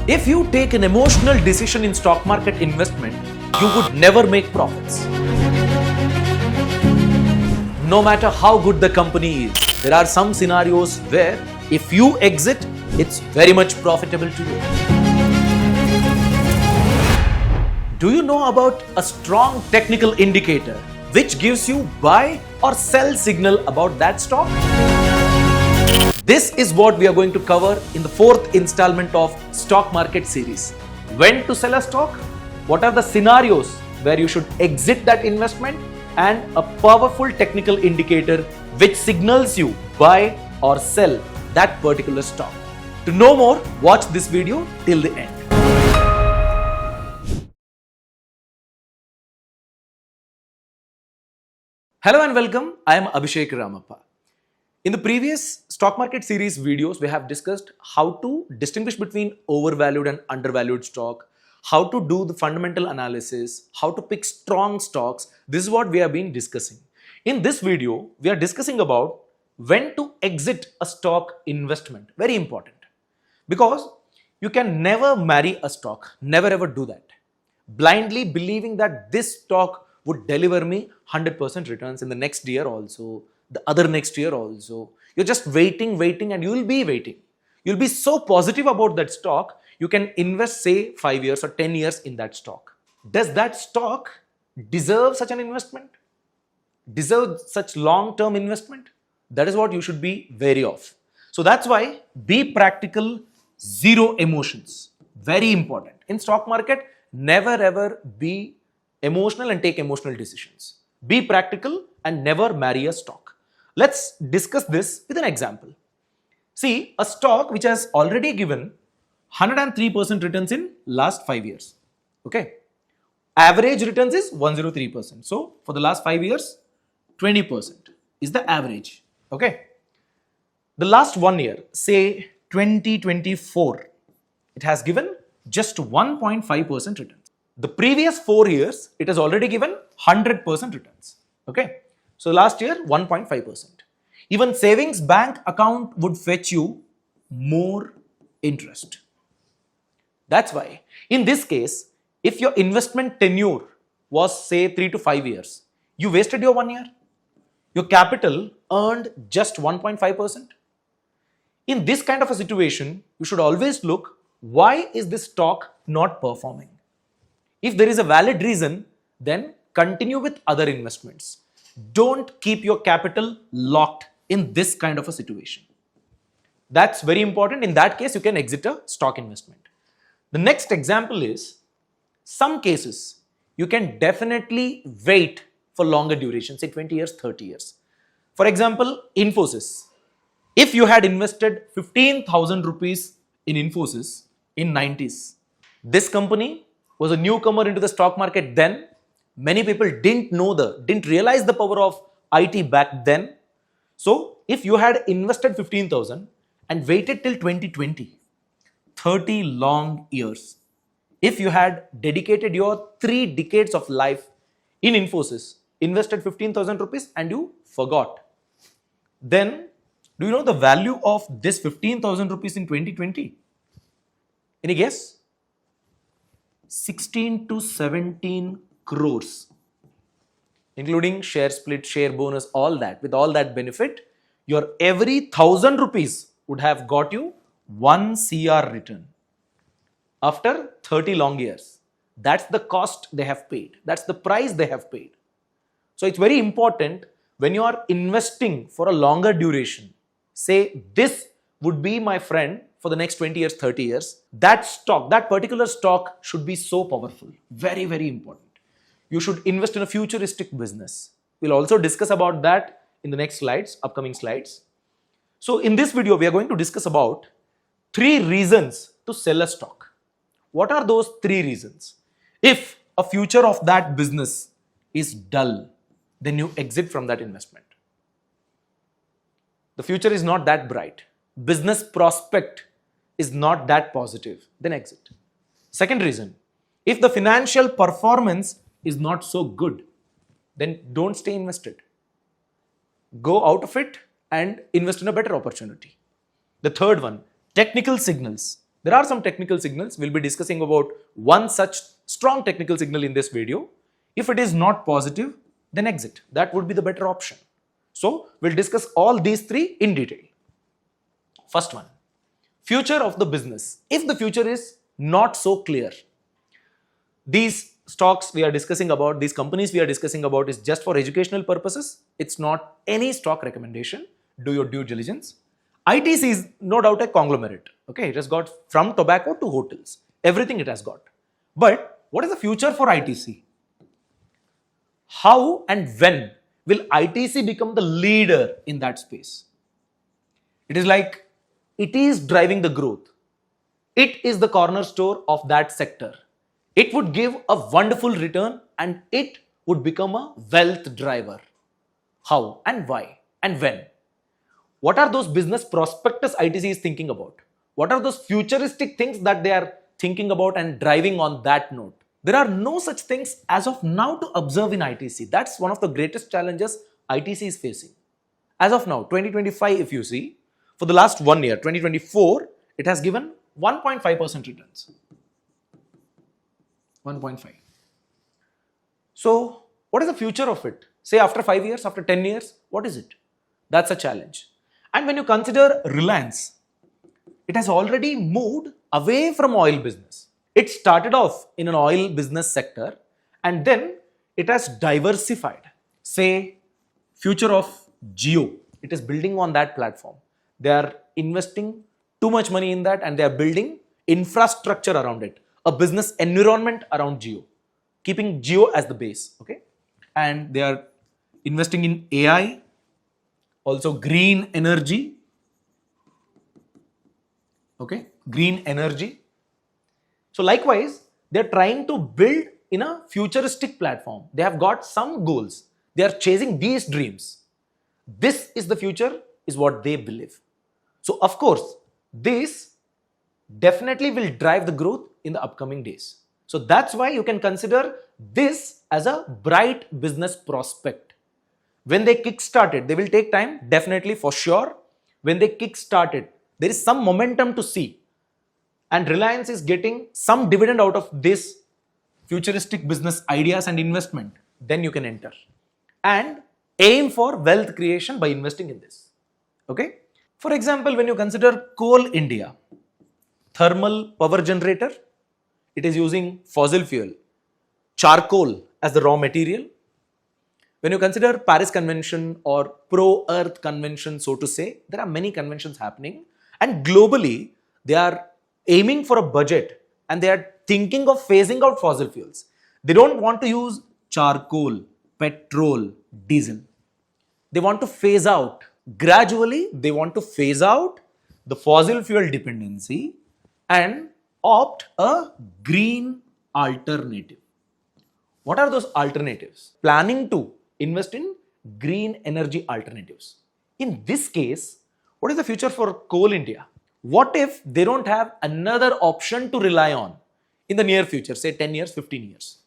If you take an emotional decision in stock market investment, you would never make profits. No matter how good the company is, there are some scenarios where if you exit, it's very much profitable to you. Do you know about a strong technical indicator which gives you buy or sell signal about that stock? This is what we are going to cover in the fourth installment of stock market series. When to sell a stock? What are the scenarios where you should exit that investment? And a powerful technical indicator which signals you buy or sell that particular stock. To know more, watch this video till the end. Hello and welcome. I am Abhishek Ramappa. In the previous stock market series videos, we have discussed how to distinguish between overvalued and undervalued stock, how to do the fundamental analysis, how to pick strong stocks. This is what we have been discussing. In this video, we are discussing about when to exit a stock investment. Very important. Because you can never marry a stock. Never ever do that. Blindly believing that this stock would deliver me 100% returns in the next year also, the other next year also. You're just waiting and you will be waiting. You'll be so positive about that stock, you can invest say 5 years or 10 years in that stock. Does that stock deserve such an investment? Deserve such long-term investment? That is what you should be wary of. So that's why be practical, zero emotions. Very important. In stock market, never ever be emotional and take emotional decisions. Be practical and never marry a stock. Let's discuss this with an example. See, a stock which has already given 103% returns in last 5 years. Okay. Average returns is 103%. So, for the last 5 years, 20% is the average. Okay. The last 1 year, say 2024, it has given just 1.5% returns. The previous 4 years, it has already given 100% returns. Okay. So last year, 1.5%. Even savings bank account would fetch you more interest. That's why, in this case, if your investment tenure was say 3 to 5 years, you wasted your 1 year. Your capital earned just 1.5%. In this kind of a situation, you should always look, why is this stock not performing? If there is a valid reason, then continue with other investments. Don't keep your capital locked in this kind of a situation. That's very important. In that case, you can exit a stock investment. The next example is, some cases, you can definitely wait for longer duration, say 20 years, 30 years. For example, Infosys. If you had invested 15,000 rupees in Infosys in 90s, this company was a newcomer into the stock market then. Many people didn't realize the power of IT back then. So if you had invested 15,000 and waited till 2020, 30 long years, if you had dedicated your 3 decades of life in Infosys, invested 15,000 rupees and you forgot, then do you know the value of this 15,000 rupees in 2020? Any guess? 16 to 17 crores, including share split, share bonus, all that. With all that benefit, your every 1,000 rupees would have got you 1 CR return after 30 long years. That's the cost they have paid. That's the price they have paid. So it's very important when you are investing for a longer duration, say this would be my friend for the next 20 years, 30 years, that stock, that particular stock should be so powerful. Very, very important. You should invest in a futuristic business. We'll also discuss about that in the next slides, upcoming slides. So in this video, we are going to discuss about 3 reasons to sell a stock. What are those 3 reasons? If a future of that business is dull, then you exit from that investment. The future is not that bright. Business prospect is not that positive, then exit. Second reason, if the financial performance is not so good, then don't stay invested. Go out of it and invest in a better opportunity. The third one, technical signals. There are some technical signals. We'll be discussing about one such strong technical signal in this video. If it is not positive, then exit. That would be the better option. So we'll discuss all these three in detail. First one, future of the business. If the future is not so clear, these stocks we are discussing about, these companies we are discussing about is just for educational purposes. It's not any stock recommendation. Do your due diligence. ITC is no doubt a conglomerate. Okay, it has got from tobacco to hotels. Everything it has got. But what is the future for ITC? How and when will ITC become the leader in that space? It is like it is driving the growth. It is the cornerstone of that sector. It would give a wonderful return and it would become a wealth driver. How and why and when? What are those business prospectus ITC is thinking about? What are those futuristic things that they are thinking about and driving on that note? There are no such things as of now to observe in ITC. That's one of the greatest challenges ITC is facing. As of now, 2025, if you see, for the last 1 year, 2024, it has given 1.5% returns. 1.5. So, what is the future of it? Say after 5 years, after 10 years, what is it? That's a challenge. And when you consider Reliance, it has already moved away from oil business. It started off in an oil business sector and then it has diversified. Say, future of Jio, it is building on that platform. They are investing too much money in that and they are building infrastructure around it, a business environment around Jio, keeping Jio as the base. Okay, and they are investing in AI, also green energy. Okay, green energy. So likewise, they're trying to build in a futuristic platform. They have got some goals. They are chasing these dreams. This is the future, is what they believe. So of course, this definitely will drive the growth in the upcoming days. So that's why you can consider this as a bright business prospect. When they kick-start it, they will take time, definitely for sure. When they kick-start it, there is some momentum to see. And Reliance is getting some dividend out of this futuristic business ideas and investment. Then you can enter. And aim for wealth creation by investing in this. Okay? For example, when you consider Coal India, thermal power generator, it is using fossil fuel, charcoal as the raw material. When you consider Paris Convention or pro-earth convention, so to say, there are many conventions happening and globally they are aiming for a budget and they are thinking of phasing out fossil fuels. They don't want to use charcoal, petrol, diesel. They want to phase out. Gradually, they want to phase out the fossil fuel dependency and opt a green alternative. What are those alternatives? Planning to invest in green energy alternatives. In this case, what is the future for Coal India? What if they don't have another option to rely on in the near future, say 10 years, 15 years?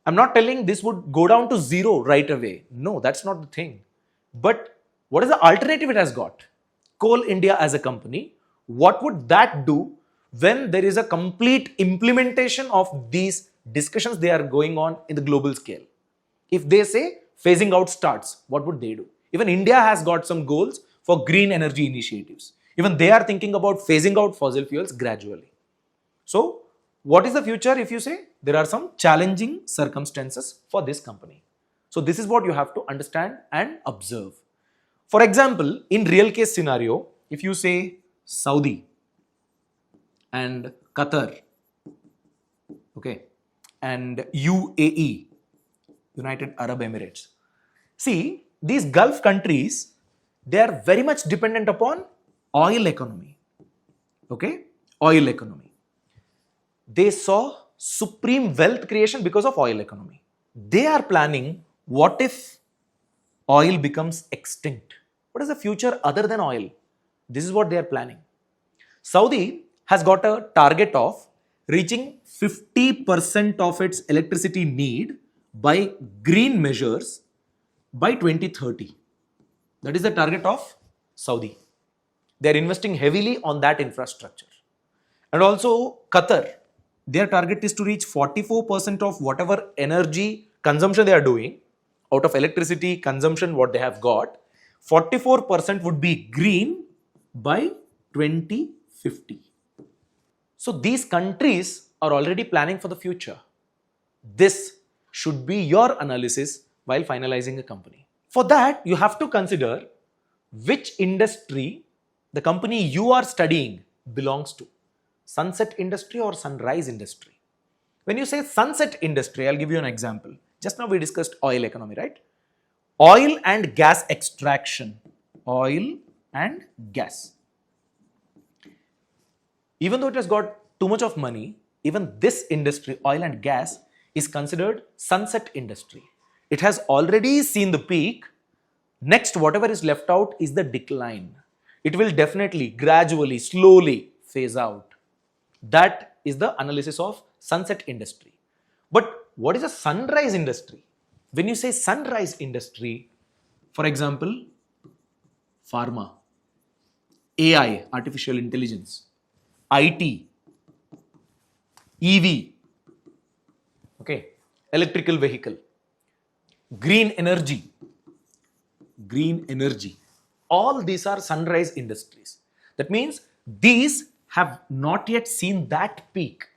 I'm not telling this would go down to zero right away. No, that's not the thing. But what is the alternative it has got? Coal India as a company, what would that do when there is a complete implementation of these discussions they are going on in the global scale? If they say phasing out starts, what would they do? Even India has got some goals for green energy initiatives. Even they are thinking about phasing out fossil fuels gradually. So, what is the future if you say? There are some challenging circumstances for this company. So, this is what you have to understand and observe. For example, in real case scenario, if you say Saudi and Qatar, okay, and UAE, United Arab Emirates. See, these Gulf countries, they are very much dependent upon oil economy. Okay, oil economy. They saw supreme wealth creation because of oil economy. They are planning, what if oil becomes extinct? What is the future other than oil? This is what they are planning. Saudi has got a target of reaching 50% of its electricity need by green measures by 2030. That is the target of Saudi. They are investing heavily on that infrastructure. And also Qatar, their target is to reach 44% of whatever energy consumption they are doing out of electricity consumption what they have got. 44% would be green by 2050. So these countries are already planning for the future. This should be your analysis while finalizing a company. For that, you have to consider which industry the company you are studying belongs to. Sunset industry or sunrise industry. When you say sunset industry, I'll give you an example. Just now we discussed oil economy, right? Oil and gas extraction. Oil and gas. Even though it has got too much of money, even this industry, oil and gas, is considered sunset industry. It has already seen the peak. Next, whatever is left out is the decline. It will definitely, gradually, slowly phase out. That is the analysis of sunset industry. But what is a sunrise industry? When you say sunrise industry, for example, pharma, AI, artificial intelligence, IT, EV, okay, electrical vehicle, green energy, all these are sunrise industries. That means these have not yet seen that peak.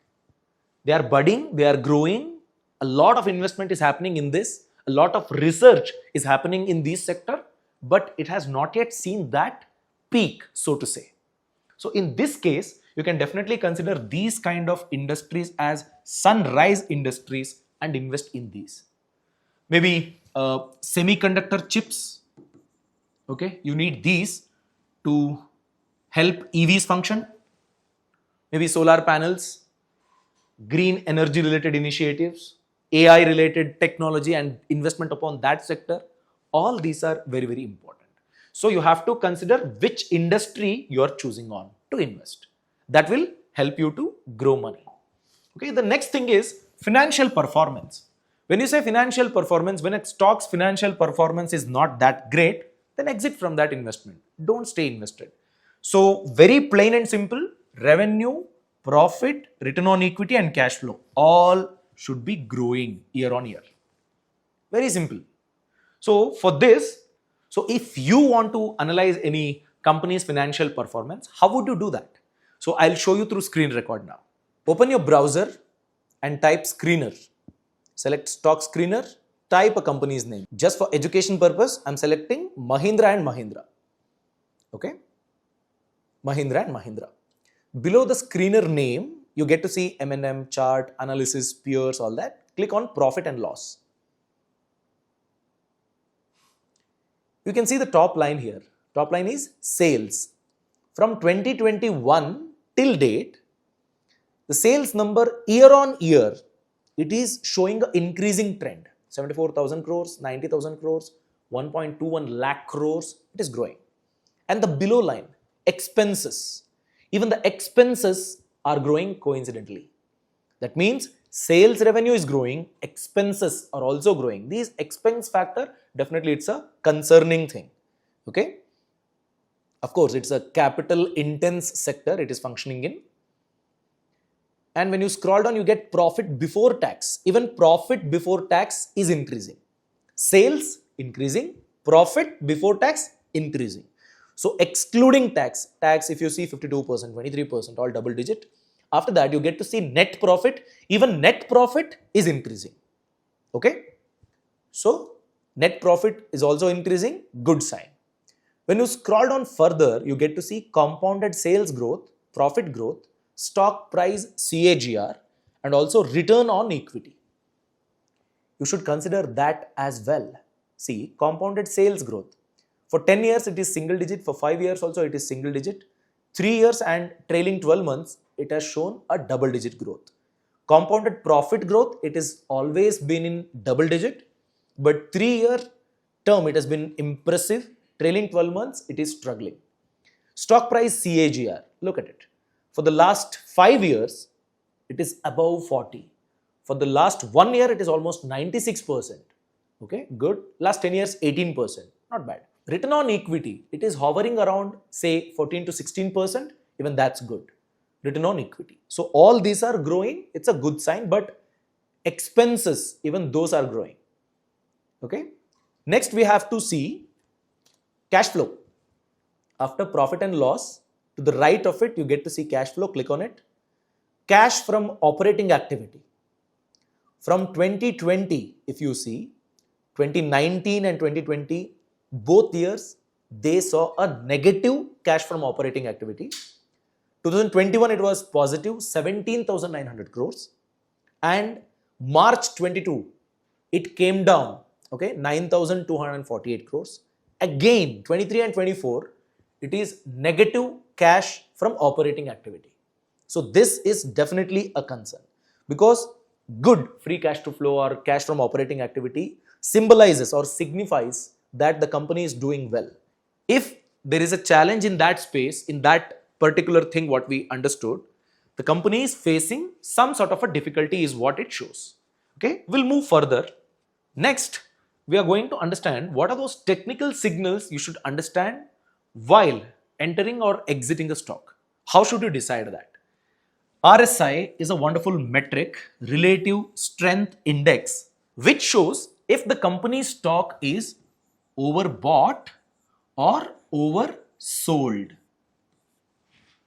They are budding, they are growing. A lot of investment is happening in this. A lot of research is happening in this sector, but it has not yet seen that peak, so to say. So in this case, you can definitely consider these kind of industries as sunrise industries and invest in these. Maybe semiconductor chips. Okay, you need these to help EVs function. Maybe solar panels, green energy related initiatives, AI related technology and investment upon that sector. All these are very, very important. So you have to consider which industry you are choosing on to invest. That will help you to grow money. Okay, the next thing is financial performance. When you say financial performance, when a stock's financial performance is not that great, then exit from that investment. Don't stay invested. So very plain and simple, revenue, profit, return on equity and cash flow all should be growing year on year. Very simple. So for this, so if you want to analyze any company's financial performance, how would you do that? So I'll show you through screen record now. Open your browser and type screener. Select stock screener, type a company's name. Just for education purpose, I'm selecting Mahindra and Mahindra. Okay? Mahindra and Mahindra. Below the screener name, you get to see M&M, chart, analysis, peers, all that. Click on profit and loss. You can see the top line here. Top line is sales. From 2021 till date, the sales number year on year, it is showing an increasing trend. 74,000 crores, 90,000 crores, 1.21 lakh crores, it is growing. And the below line, expenses. Even the expenses are growing coincidentally. That means sales revenue is growing, expenses are also growing. These expense factor, definitely it's a concerning thing. Okay. Of course, it's a capital intense sector it is functioning in. And when you scroll down, you get profit before tax. Even profit before tax is increasing. Sales increasing, profit before tax increasing. So excluding tax if you see 52%, 23%, all double digit. After that, you get to see net profit. Even net profit is increasing. Okay. So net profit is also increasing, good sign. When you scroll down further, you get to see compounded sales growth, profit growth, stock price CAGR, and also return on equity. You should consider that as well. See, compounded sales growth. For 10 years, it is single digit. For 5 years also, it is single digit. 3 years and trailing 12 months, it has shown a double digit growth. Compounded profit growth, it has always been in double digit. But 3-year term, it has been impressive. Trailing 12 months, it is struggling. Stock price CAGR, look at it. For the last 5 years, it is above 40. For the last 1 year, it is almost 96%. Okay, good. Last 10 years, 18%. Not bad. Return on equity, it is hovering around say 14 to 16%. Even that's good. return on equity. So all these are growing. It's a good sign, but expenses, even those are growing. Okay. Next, we have to see cash flow. After profit and loss, to the right of it, you get to see cash flow. Click on it. Cash from operating activity. From 2020, if you see, 2019 and 2020, both years, they saw a negative cash from operating activity. 2021, it was positive 17,900 crores. And March 22, it came down, okay, 9,248 crores. Again, 23 and 24, it is negative cash from operating activity. So this is definitely a concern, because good free cash to flow or cash from operating activity symbolizes or signifies that the company is doing well. If there is a challenge in that space, in that particular thing, what we understood, the company is facing some sort of a difficulty is what it shows. Okay, we'll move further. Next, we are going to understand what are those technical signals you should understand while entering or exiting a stock. How should you decide that? RSI is a wonderful metric, relative strength index, which shows if the company's stock is overbought or oversold.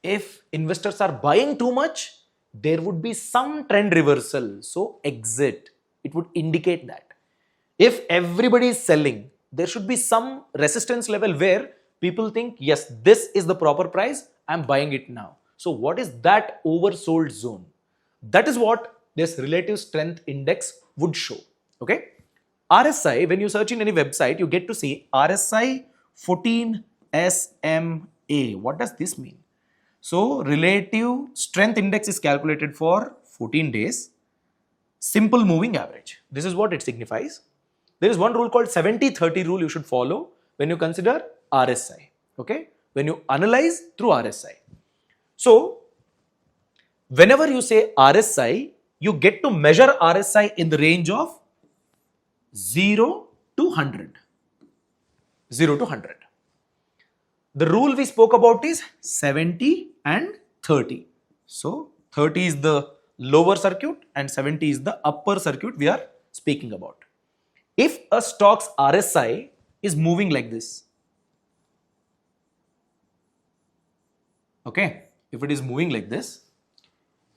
If investors are buying too much, there would be some trend reversal. So exit. It would indicate that. If everybody is selling, there should be some resistance level where people think, yes, this is the proper price, I'm buying it now. So what is that oversold zone? That is what this relative strength index would show. Okay. RSI, when you search in any website, you get to see RSI 14 SMA. What does this mean? So relative strength index is calculated for 14 days. Simple moving average. This is what it signifies. There is one rule called 70-30 rule you should follow when you consider RSI. Okay. When you analyze through RSI. So whenever you say RSI, you get to measure RSI in the range of 0 to 100. 0 to 100. The rule we spoke about is 70 and 30. So 30 is the lower circuit and 70 is the upper circuit we are speaking about. If a stock's RSI is moving like this, okay, if it is moving like this,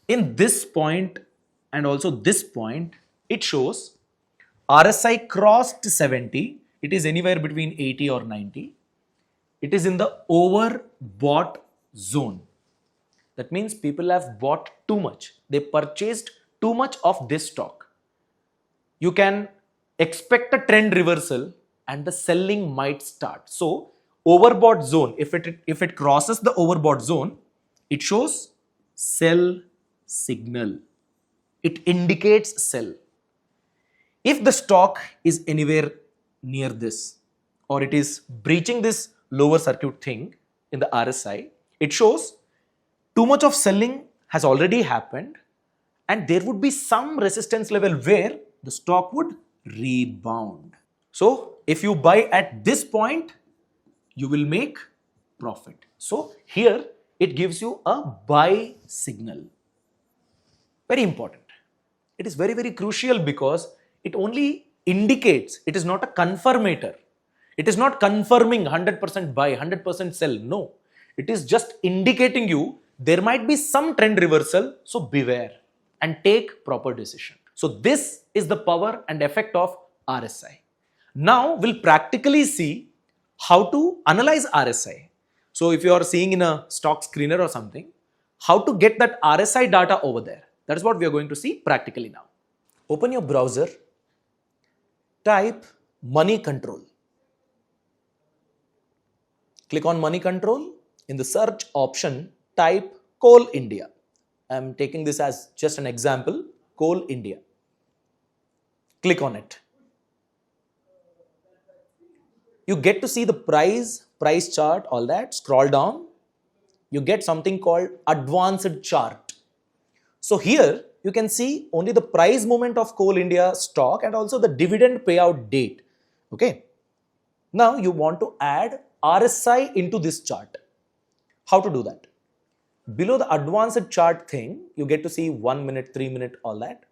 in this point and also this point, it shows RSI crossed 70, it is anywhere between 80 or 90. It is in the overbought zone. That means people have bought too much. They purchased too much of this stock. You can expect a trend reversal and the selling might start. So overbought zone, if it crosses the overbought zone, it shows sell signal. It indicates sell. If the stock is anywhere near this or it is breaching this lower circuit thing in the RSI, it shows too much of selling has already happened and there would be some resistance level where the stock would rebound. So if you buy at this point, you will make profit. So here it gives you a buy signal. Very important. It is very, very crucial because it only indicates, it is not a confirmator. It is not confirming 100% buy, 100% sell. No, it is just indicating you there might be some trend reversal. So beware and take proper decision. So this is the power and effect of RSI. Now we'll practically see how to analyze RSI. So if you are seeing in a stock screener or something, how to get that RSI data over there. That is what we are going to see practically now. Open your browser, type money control. Click on money control. In the search option, type Coal India. I am taking this as just an example, Coal India. Click on it. You get to see the price chart, all that. Scroll down. You get something called advanced chart. So here you can see only the price movement of Coal India stock and also the dividend payout date. Okay. Now you want to add RSI into this chart. How to do that? Below the advanced chart thing, you get to see 1 minute, 3 minute, all that.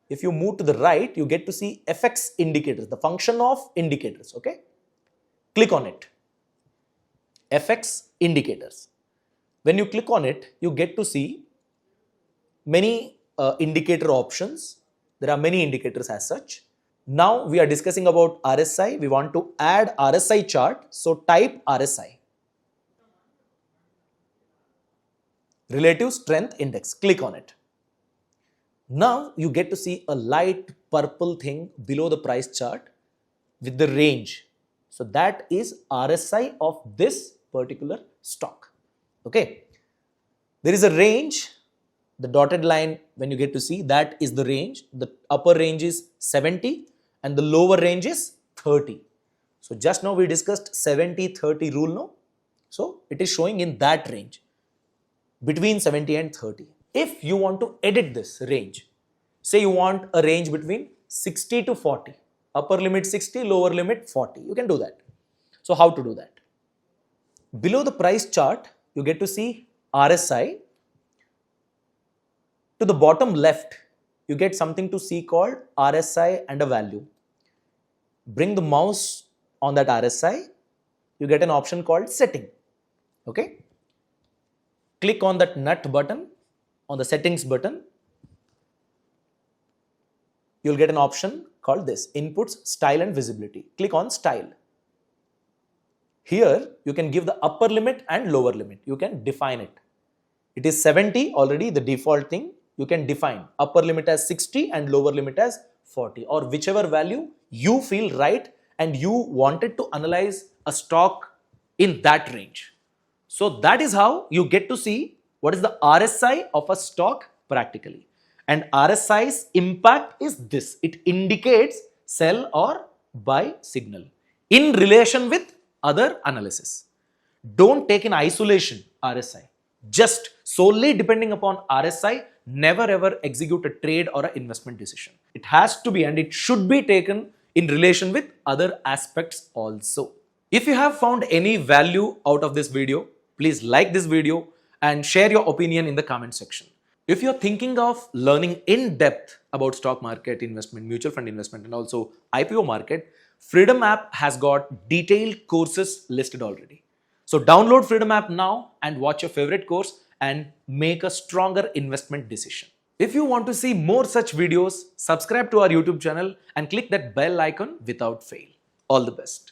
If you move to the right, you get to see FX indicators, the function of indicators, okay? Click on it. FX indicators. When you click on it, you get to see many indicator options. There are many indicators as such. Now we are discussing about RSI. We want to add RSI chart. So type RSI. Relative Strength Index. Click on it. Now you get to see a light purple thing below the price chart with the range. So that is RSI of this particular stock. Okay. There is a range. The dotted line, when you get to see, that is the range. The upper range is 70 and the lower range is 30. So just now we discussed 70-30 rule now. So it is showing in that range between 70 and 30. If you want to edit this range, say you want a range between 60 to 40, upper limit 60, lower limit 40, you can do that. So how to do that? Below the price chart, you get to see RSI. To the bottom left, you get something to see called RSI and a value. Bring the mouse on that RSI, you get an option called setting. Okay? Click on that nut button, on the settings button. You'll get an option called this, inputs, style and visibility. Click on style. Here, you can give the upper limit and lower limit. You can define it. It is 70 already, the default thing. You can define upper limit as 60 and lower limit as 40 or whichever value you feel right and you wanted to analyze a stock in that range. So that is how you get to see what is the RSI of a stock practically. And RSI's impact is this. It indicates sell or buy signal in relation with other analysis. Don't take in isolation RSI. Just solely depending upon RSI, never ever execute a trade or an investment decision. It has to be and it should be taken in relation with other aspects also. If you have found any value out of this video, please like this video and share your opinion in the comment section. If you're thinking of learning in depth about stock market investment, mutual fund investment and also IPO market, Freedom app has got detailed courses listed already. So download Freedom app now and watch your favorite course and make a stronger investment decision. If you want to see more such videos, subscribe to our YouTube channel and click that bell icon without fail. All the best.